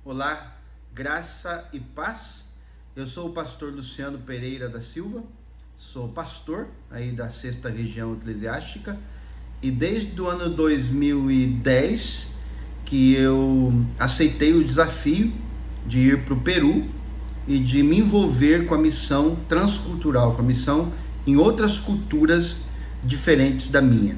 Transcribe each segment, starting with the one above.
Olá, graça e paz. Eu sou o pastor Luciano Pereira da Silva, sou pastor aí da 6ª Região Eclesiástica e desde o ano 2010 que eu aceitei o desafio de ir para o Peru e de me envolver com a missão transcultural, com a missão em outras culturas diferentes da minha.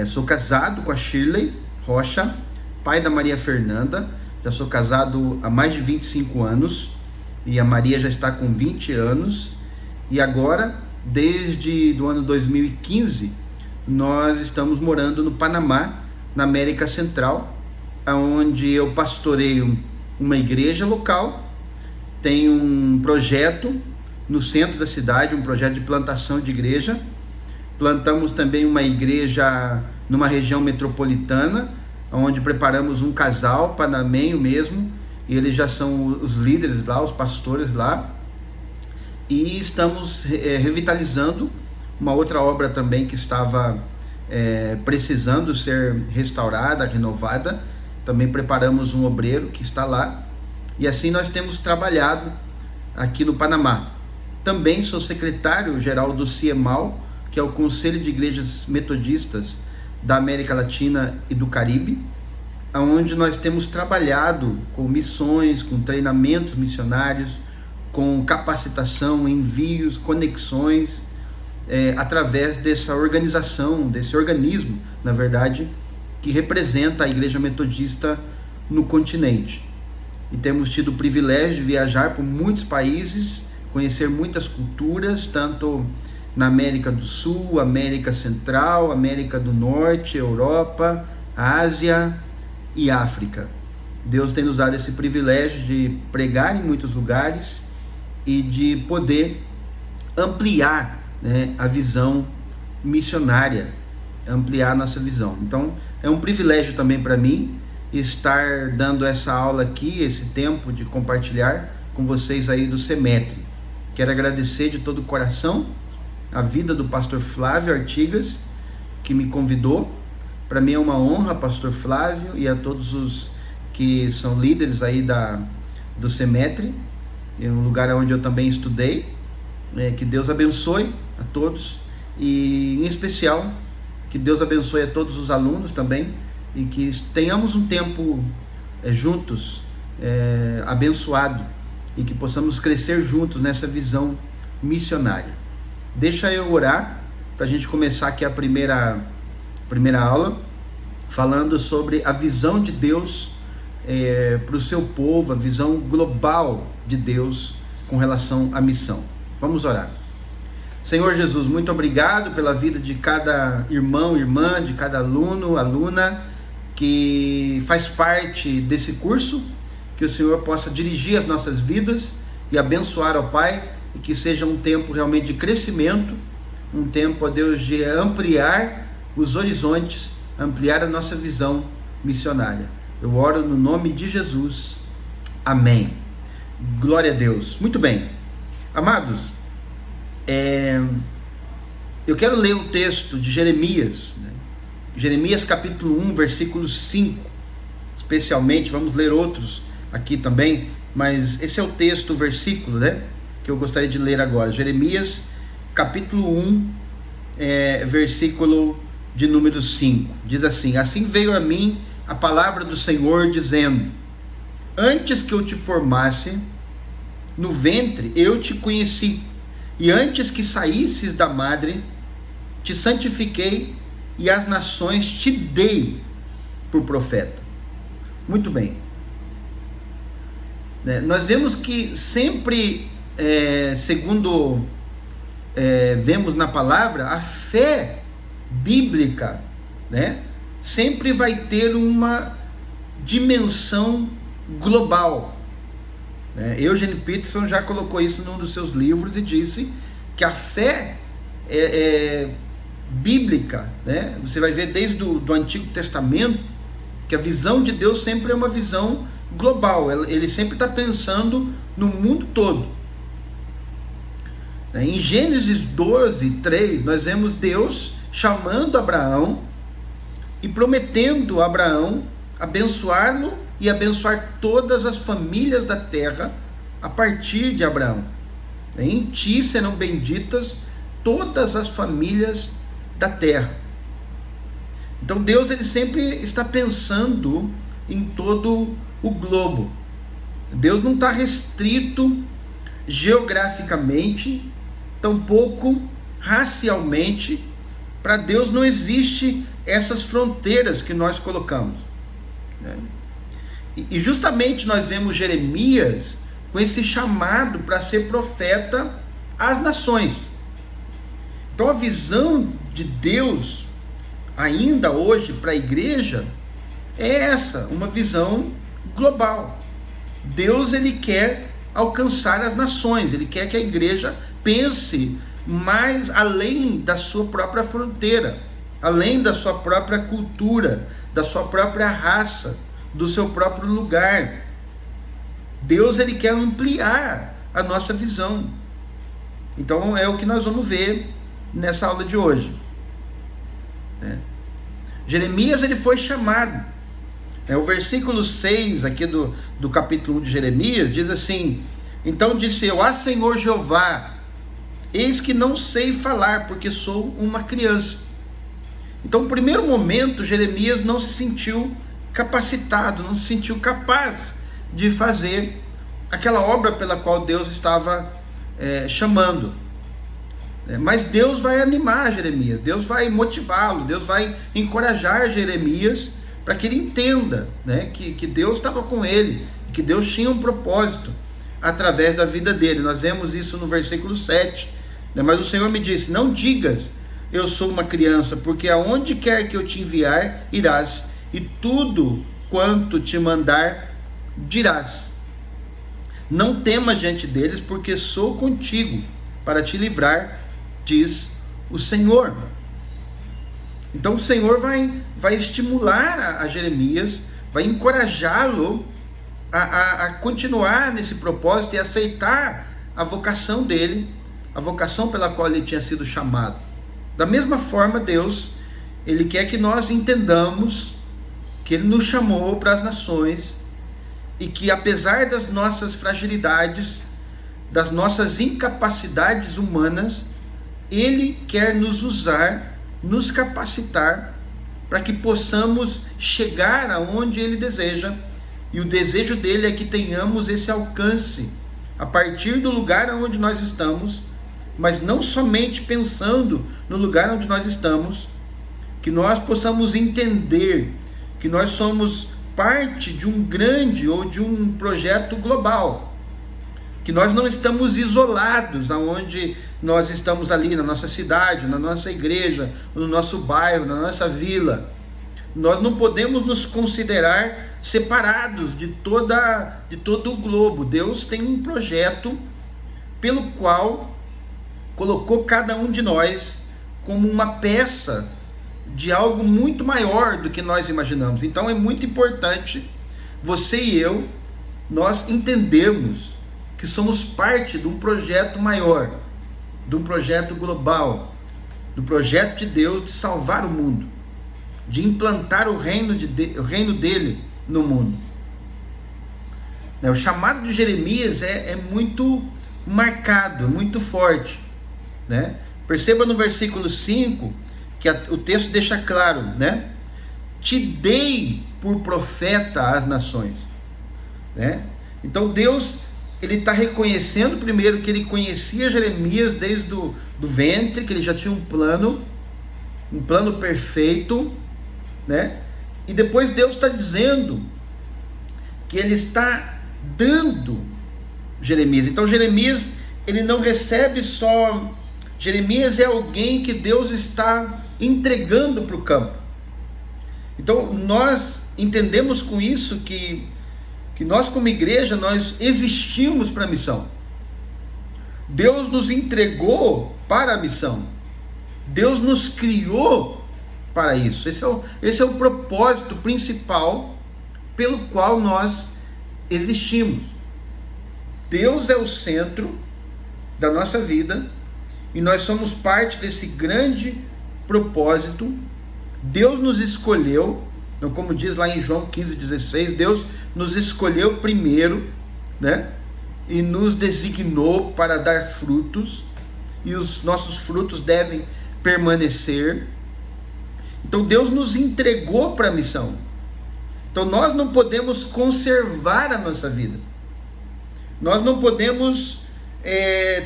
Sou casado com a Shirley Rocha, pai da Maria Fernanda. Já sou casado há mais de 25 anos e a Maria já está com 20 anos. E agora, desde o ano 2015, nós estamos morando no Panamá, na América Central, onde eu pastoreio uma igreja local, tenho um projeto no centro da cidade, um projeto de plantação de igreja. Plantamos também uma igreja numa região metropolitana, onde preparamos um casal panamenho mesmo, e eles já são os líderes lá, os pastores lá, e estamos revitalizando uma outra obra também que estava precisando ser restaurada, renovada. Também preparamos um obreiro que está lá, e assim nós temos trabalhado aqui no Panamá. Também sou secretário-geral do CIEMAL, que é o Conselho de Igrejas Metodistas da América Latina e do Caribe, onde nós temos trabalhado com missões, com treinamentos missionários, com capacitação, envios, conexões, através dessa organização, desse organismo, na verdade, que representa a Igreja Metodista no continente. E temos tido o privilégio de viajar por muitos países, conhecer muitas culturas, tanto na América do Sul, América Central, América do Norte, Europa, Ásia e África. Deus tem nos dado esse privilégio de pregar em muitos lugares e de poder ampliar, a visão missionária, ampliar a nossa visão. Então, é um privilégio também para mim estar dando essa aula aqui, esse tempo de compartilhar com vocês aí do Semetre. Quero agradecer de todo o coração a vida do pastor Flávio Artigas, que me convidou. Para mim é uma honra, pastor Flávio, e a todos os que são líderes aí do Semetre, um lugar onde eu também estudei. Que Deus abençoe a todos, e em especial que Deus abençoe a todos os alunos também, e que tenhamos um tempo juntos, abençoado, e que possamos crescer juntos nessa visão missionária. Deixa eu orar para a gente começar aqui a primeira aula, falando sobre a visão de Deus para o seu povo, a visão global de Deus com relação à missão. Vamos orar. Senhor Jesus, muito obrigado pela vida de cada irmão, irmã, de cada aluno, aluna que faz parte desse curso, que o Senhor possa dirigir as nossas vidas e abençoar, ó Pai, e que seja um tempo realmente de crescimento, um tempo, ó Deus, de ampliar os horizontes, ampliar a nossa visão missionária. Eu oro no nome de Jesus. Amém. Glória a Deus. Muito bem. Amados, eu quero ler o texto de Jeremias, Jeremias capítulo 1, versículo 5, especialmente. Vamos ler outros aqui também, mas esse é o texto, o versículo, que eu gostaria de ler agora. Jeremias capítulo 1, versículo de número 5, diz assim: assim veio a mim a palavra do Senhor, dizendo: antes que eu te formasse no ventre, eu te conheci, e antes que saísses da madre, te santifiquei, e as nações te dei por profeta. Muito bem. Nós vemos que sempre, segundo vemos na palavra, a fé bíblica, sempre vai ter uma dimensão global. Eugene Peterson já colocou isso num dos seus livros e disse que a fé bíblica, você vai ver desde do Antigo Testamento, que a visão de Deus sempre é uma visão global. Ele sempre está pensando no mundo todo. Em Gênesis 12, 3, nós vemos Deus chamando Abraão e prometendo a Abraão abençoá-lo e abençoar todas as famílias da terra a partir de Abraão. Em ti serão benditas todas as famílias da terra. Então Deus, ele sempre está pensando em todo o globo. Deus não está restrito geograficamente, tampouco racialmente. Para Deus não existe essas fronteiras que nós colocamos, né? E justamente nós vemos Jeremias com esse chamado para ser profeta às nações. Então a visão de Deus ainda hoje para a igreja é essa, uma visão global. Deus, ele quer alcançar as nações, ele quer que a igreja pense mais além da sua própria fronteira, além da sua própria cultura, da sua própria raça, do seu próprio lugar. Deus, ele quer ampliar a nossa visão. Então é o que nós vamos ver nessa aula de hoje, né? Jeremias, ele foi chamado, o versículo 6 aqui do capítulo 1 de Jeremias diz assim: então disse eu, Senhor Jeová, eis que não sei falar, porque sou uma criança. Então, no primeiro momento, Jeremias não se sentiu capacitado, não se sentiu capaz de fazer aquela obra pela qual Deus estava chamando. Mas Deus vai animar Jeremias, Deus vai motivá-lo, Deus vai encorajar Jeremias para que ele entenda, né, que Deus estava com ele, que Deus tinha um propósito através da vida dele. Nós vemos isso no versículo 7, né? Mas o Senhor me disse: não digas, eu sou uma criança, porque aonde quer que eu te enviar, irás, e tudo quanto te mandar, dirás. Não temas diante deles, porque sou contigo para te livrar, diz o Senhor. Então o Senhor vai estimular a Jeremias, vai encorajá-lo a continuar nesse propósito e aceitar a vocação dele, a vocação pela qual ele tinha sido chamado. Da mesma forma, Deus, ele quer que nós entendamos que ele nos chamou para as nações e que, apesar das nossas fragilidades, das nossas incapacidades humanas, ele quer nos usar, nos capacitar para que possamos chegar aonde ele deseja. E o desejo dele é que tenhamos esse alcance a partir do lugar onde nós estamos, mas não somente pensando no lugar onde nós estamos, que nós possamos entender que nós somos parte de um grande ou de um projeto global, que nós não estamos isolados aonde nós estamos ali, na nossa cidade, na nossa igreja, no nosso bairro, na nossa vila. Nós não podemos nos considerar separados de todo o globo. Deus tem um projeto pelo qual colocou cada um de nós como uma peça de algo muito maior do que nós imaginamos. Então é muito importante você e eu, nós entendermos que somos parte de um projeto maior, de um projeto global, do projeto de Deus de salvar o mundo, de implantar o reino dele no mundo. O chamado de Jeremias é muito marcado, muito forte, né? Perceba no versículo 5 que o texto deixa claro, né? Te dei por profeta às nações, né? Então Deus, ele está reconhecendo primeiro que ele conhecia Jeremias desde do ventre, que ele já tinha um plano perfeito, né? E depois Deus está dizendo que ele está dando Jeremias. Então Jeremias, ele não recebe só... Jeremias é alguém que Deus está entregando para o campo. Então nós entendemos com isso que nós como igreja, nós existimos para a missão. Deus nos entregou para a missão. Deus nos criou para isso. Esse é o propósito principal pelo qual nós existimos. Deus é o centro da nossa vida e nós somos parte desse grande propósito. Deus nos escolheu Então, como diz lá em João 15,16, Deus nos escolheu primeiro, né? E nos designou para dar frutos, e os nossos frutos devem permanecer. Então Deus nos entregou para a missão. Então nós não podemos conservar a nossa vida, nós não podemos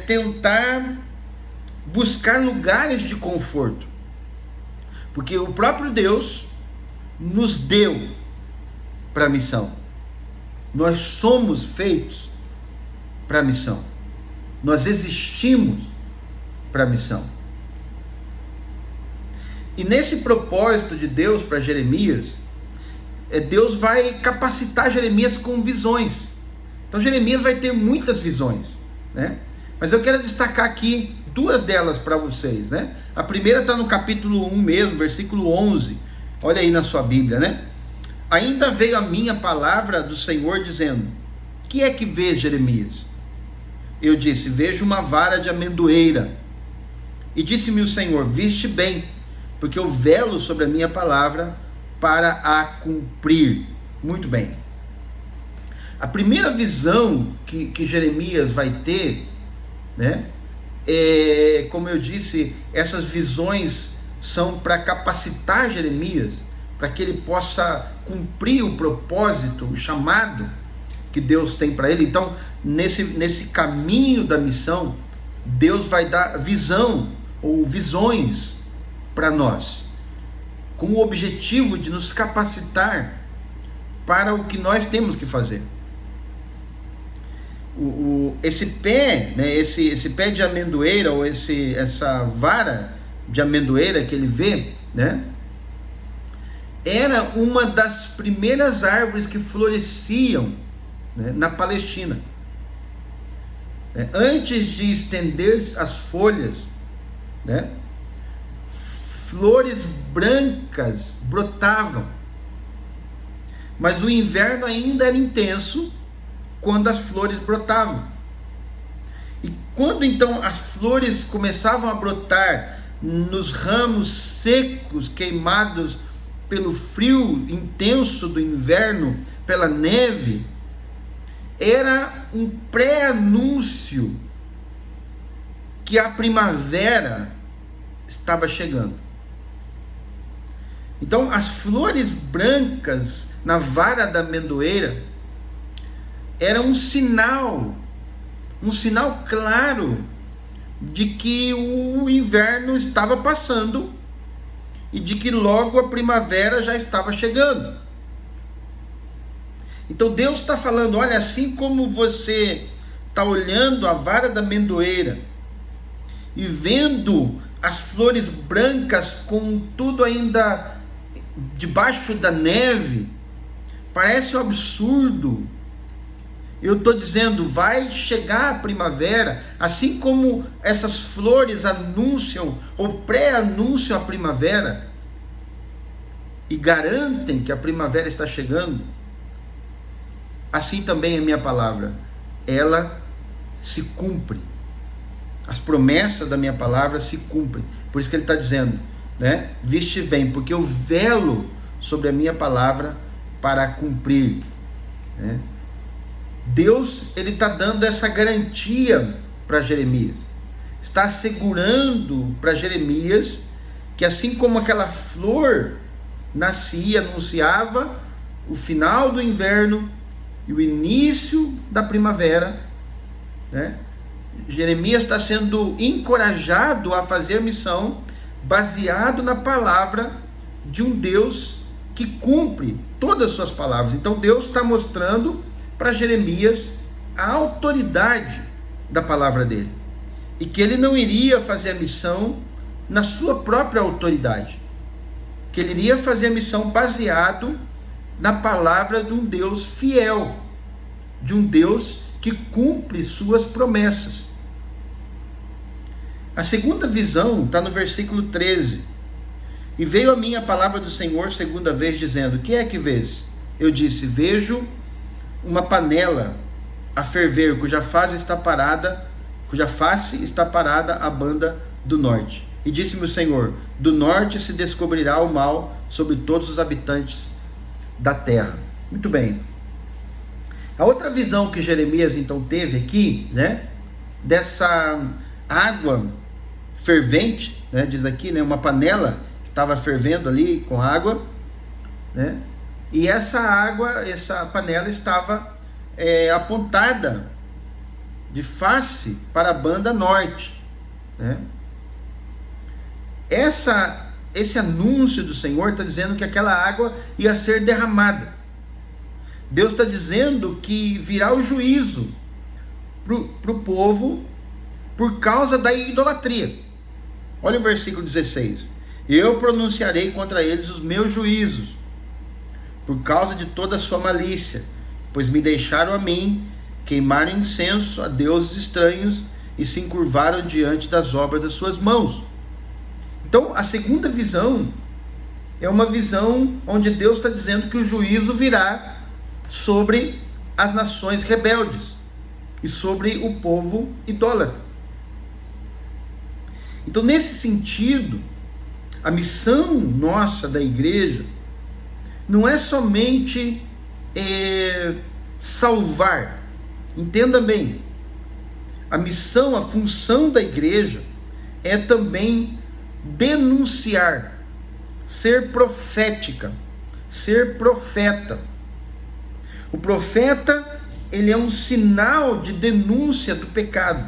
tentar buscar lugares de conforto, porque o próprio Deus nos deu para a missão. Nós somos feitos para a missão, nós existimos para a missão. E nesse propósito de Deus para Jeremias, Deus vai capacitar Jeremias com visões. Então Jeremias vai ter muitas visões, né? Mas eu quero destacar aqui duas delas para vocês, né? A primeira está no capítulo 1 mesmo, versículo 11. Olha aí na sua Bíblia, né? Ainda veio a minha palavra do Senhor dizendo: que é que vês, Jeremias? Eu disse: vejo uma vara de amendoeira. E disse-me o Senhor: viste bem, porque eu velo sobre a minha palavra para a cumprir. Muito bem. A primeira visão que Jeremias vai ter, né? Como eu disse, essas visões são para capacitar Jeremias, para que ele possa cumprir o propósito, o chamado que Deus tem para ele. Então, nesse caminho da missão, Deus vai dar visão ou visões para nós, com o objetivo de nos capacitar para o que nós temos que fazer. Esse pé, né, esse pé de amendoeira, ou essa vara de amendoeira que ele vê, né, era uma das primeiras árvores que floresciam, né, na Palestina. Antes de estender as folhas, né, flores brancas brotavam, mas o inverno ainda era intenso quando as flores brotavam. E quando então as flores começavam a brotar nos ramos secos, queimados pelo frio intenso do inverno, pela neve, era um pré-anúncio que a primavera estava chegando. Então as flores brancas na vara da amendoeira era um sinal claro de que o inverno estava passando e de que logo a primavera já estava chegando. Então Deus está falando: olha, assim como você está olhando a vara da amendoeira e vendo as flores brancas com tudo ainda debaixo da neve, parece um absurdo. Eu estou dizendo, vai chegar a primavera, assim como essas flores anunciam ou pré-anunciam a primavera e garantem que a primavera está chegando, assim também a minha palavra, ela se cumpre. As promessas da minha palavra se cumprem. Por isso que ele está dizendo, né? Viste bem, porque eu velo sobre a minha palavra para cumprir, né? Deus, ele está dando essa garantia para Jeremias, está assegurando para Jeremias que assim como aquela flor nascia, anunciava o final do inverno e o início da primavera, né? Jeremias está sendo encorajado a fazer a missão baseado na palavra de um Deus que cumpre todas as suas palavras. Então Deus está mostrando para Jeremias a autoridade da palavra dele, e que ele não iria fazer a missão na sua própria autoridade, que ele iria fazer a missão baseado na palavra de um Deus fiel, de um Deus que cumpre suas promessas. A segunda visão está no versículo 13. E veio a mim a palavra do Senhor segunda vez, dizendo: que é que vês? Eu disse: vejo uma panela a ferver, cuja face está parada à banda do norte. E disse-me o Senhor: do norte se descobrirá o mal sobre todos os habitantes da terra. Muito bem. A outra visão que Jeremias então teve aqui, né, dessa água fervente, né, diz aqui, né, uma panela que estava fervendo ali com água, né, e essa água, essa panela estava apontada de face para a banda norte, né? Esse anúncio do Senhor está dizendo que aquela água ia ser derramada. Deus está dizendo que virá o juízo para o povo por causa da idolatria. Olha o versículo 16. Eu pronunciarei contra eles os meus juízos, por causa de toda a sua malícia, pois me deixaram a mim, queimaram incenso a deuses estranhos e se encurvaram diante das obras das suas mãos. Então, a segunda visão é uma visão onde Deus está dizendo que o juízo virá sobre as nações rebeldes e sobre o povo idólatra. Então, nesse sentido, a missão nossa da igreja não é somente salvar. Entenda bem, a missão, a função da igreja é também denunciar, ser profética, ser profeta. O profeta, ele é um sinal de denúncia do pecado.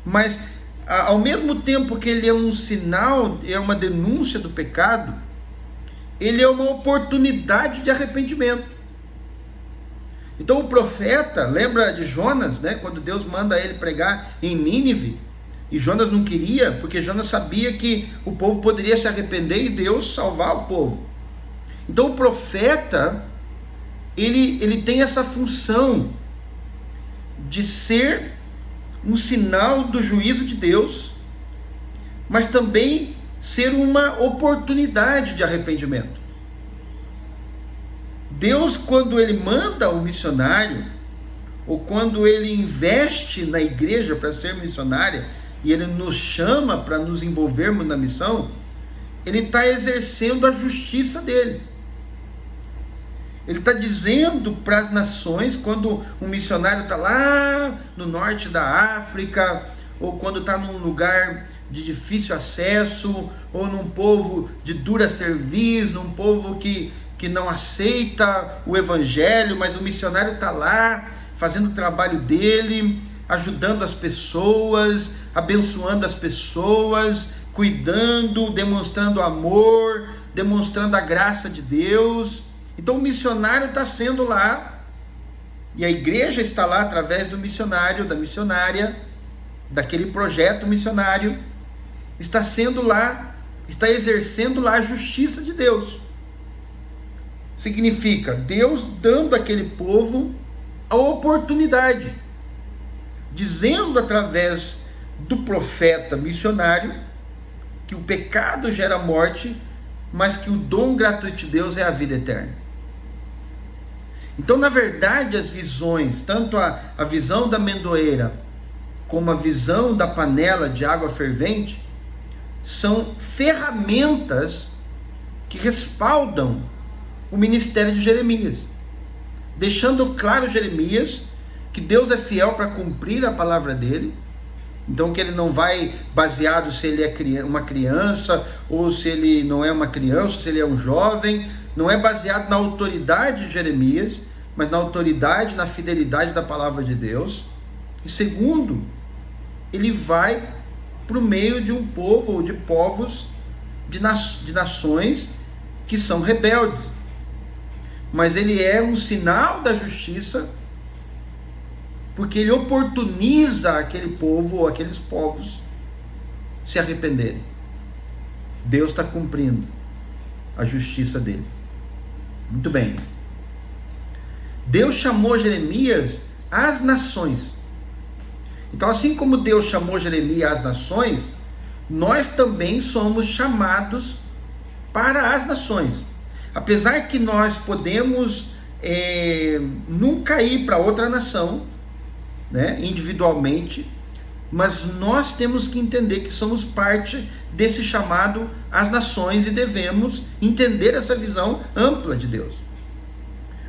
Mas, ao mesmo tempo que ele é um sinal, é uma denúncia do pecado, ele é uma oportunidade de arrependimento. Então o profeta, lembra de Jonas, né? Quando Deus manda ele pregar em Nínive, e Jonas não queria, porque Jonas sabia que o povo poderia se arrepender e Deus salvar o povo. Então o profeta, ele tem essa função de ser um sinal do juízo de Deus, mas também ser uma oportunidade de arrependimento. Deus, quando ele manda um missionário, ou quando ele investe na igreja para ser missionária, e ele nos chama para nos envolvermos na missão, ele está exercendo a justiça dele. Ele está dizendo para as nações, quando um missionário está lá no norte da África, ou quando está num lugar de difícil acesso, ou num povo de dura cerviz, num povo que não aceita o evangelho, mas o missionário está lá fazendo o trabalho dele, ajudando as pessoas, abençoando as pessoas, cuidando, demonstrando amor, demonstrando a graça de Deus. Então o missionário está sendo lá, e a igreja está lá através do missionário, da missionária, daquele projeto missionário, está sendo lá, está exercendo lá a justiça de Deus. Significa Deus dando àquele povo a oportunidade, dizendo através do profeta missionário que o pecado gera morte, mas que o dom gratuito de Deus é a vida eterna. Então, na verdade, as visões, tanto a visão da amendoeira como a visão da panela de água fervente, são ferramentas que respaldam o ministério de Jeremias, deixando claro Jeremias que Deus é fiel para cumprir a palavra dele. Então que ele não vai baseado se ele é uma criança, ou se ele não é uma criança, se ele é um jovem, não é baseado na autoridade de Jeremias, mas na autoridade, na fidelidade da palavra de Deus. E segundo, ele vai para o meio de um povo ou de povos, de nações que são rebeldes. Mas ele é um sinal da justiça, porque ele oportuniza aquele povo ou aqueles povos se arrependerem. Deus está cumprindo a justiça dele. Muito bem. Deus chamou Jeremias às nações. Então, assim como Deus chamou Jeremias às nações, nós também somos chamados para as nações. Apesar que nós podemos nunca ir para outra nação, né, individualmente, mas nós temos que entender que somos parte desse chamado às nações e devemos entender essa visão ampla de Deus.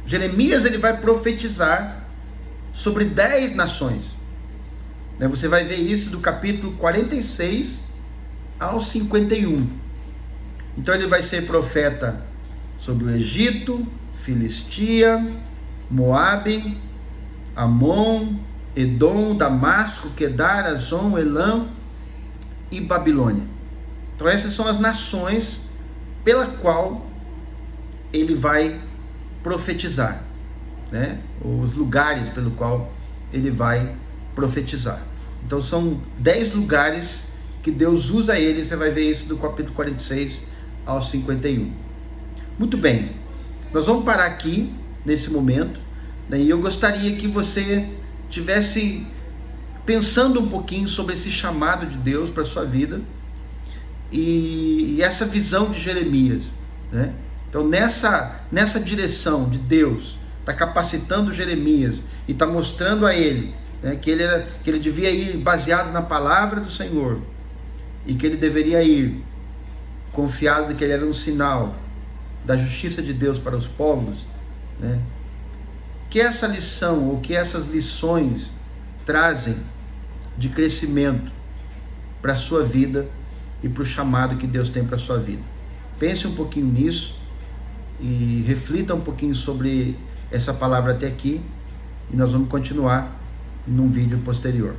Jeremias, ele vai profetizar sobre 10 nações. Você vai ver isso do capítulo 46 ao 51. Então ele vai ser profeta sobre o Egito, Filistia, Moabe, Amon, Edom, Damasco, Quedar, Azon, Elam e Babilônia. Então essas são as nações pela qual ele vai profetizar, os lugares pelo qual ele vai profetizar. Então são 10 lugares que Deus usa ele. Você vai ver isso do capítulo 46 ao 51. Muito bem, nós vamos parar aqui nesse momento, e eu gostaria que você tivesse pensando um pouquinho sobre esse chamado de Deus para a sua vida e essa visão de Jeremias, Então nessa direção de Deus, está capacitando Jeremias e está mostrando a ele, que ele devia ir baseado na palavra do Senhor e que ele deveria ir confiado de que ele era um sinal da justiça de Deus para os povos, que essa lição, ou que essas lições trazem de crescimento para a sua vida e para o chamado que Deus tem para a sua vida. Pense um pouquinho nisso e reflita um pouquinho sobre essa palavra até aqui, e nós vamos continuar num vídeo posterior.